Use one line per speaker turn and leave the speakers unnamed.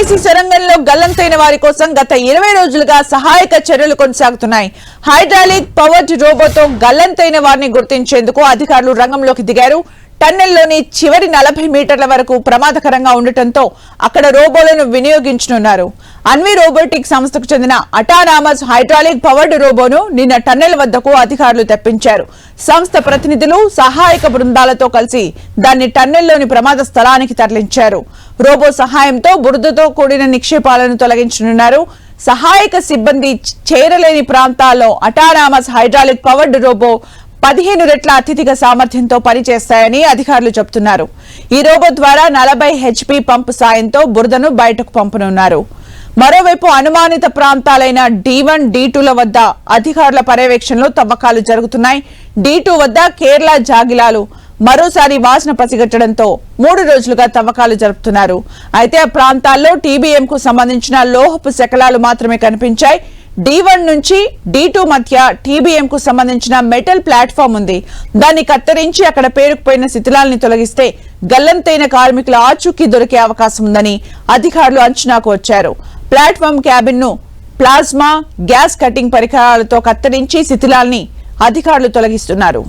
RTC సొరంగంలో గల్లంతైన వారి కోసం గత 20 రోజులుగా సహాయక చర్యలు కొనసాగుతున్నాయి. హైడ్రాలిక్ పవర్డ్ రోబోతో గల్లంతైన వారిని గుర్తించేందుకు అధికారులు రంగంలోకి దిగారు. టన్నెల్లోని చివరి 40 మీటర్ల వరకు ప్రమాదకరంగా ఉండటంతో అక్కడ రోబోలను వినియోగించనున్నారు. అన్వి రోబోటిక్ సంస్థకు చెందిన అటానామస్ హైడ్రాలిక్ పవర్డ్ రోబోను నిన్న టన్నెల్ వద్దకు అధికారులు తెప్పించారు. సంస్థ ప్రతినిధులు సహాయక బృందాలతో కలిసి దాన్ని టన్నెల్లోని ప్రమాద స్థలానికి తరలించారు. రోబో సహాయంతో బురదతో కూడిన నిక్షేపాలను తొలగించనున్నారు. సహాయక సిబ్బంది చేరలేని ప్రాంతాల్లో అటానామస్ హైడ్రాలిక్ పవర్డ్ రోబో 15 రెట్ల అత్యధిక సామర్థ్యంతో పనిచేస్తాయని అధికారులు చెబుతున్నారు. ఈ రోబో ద్వారా 40 HP పంపు సాయంతో బురదను బయటకు పంపనున్నారు. మరోవైపు అనుమానిత ప్రాంతాలైన D1, D2ల వద్ద అధికారుల పర్యవేక్షణలో తవ్వకాలు జరుగుతున్నాయి. D2 వద్ద కేరళ జాగిలాలు మరోసారి వాసన పసిగట్టడంతో 3 రోజులుగా తవ్వకాలు జరుపుతున్నారు. అయితే ఆ ప్రాంతాల్లో TBM కు సంబంధించిన లోహపు శకలాలు మాత్రమే కనిపించాయి. D1 నుంచి D2 మధ్య TBM కు సంబంధించిన మెటల్ ప్లాట్ఫామ్ ఉంది. దాన్ని కత్తిరించి అక్కడ పేరుకుపోయిన శిథిలాల్ని తొలగిస్తే గల్లంతైన కార్మికుల ఆచూకీ దొరికే అవకాశం ఉందని అధికారులు అంచనాకు వచ్చారు. ప్లాట్ఫామ్ క్యాబిన్ ను ప్లాస్మా గ్యాస్ కటింగ్ పరికరాలతో కత్తిరించి శిథిలాల్ని అధికారులు తొలగిస్తున్నారు.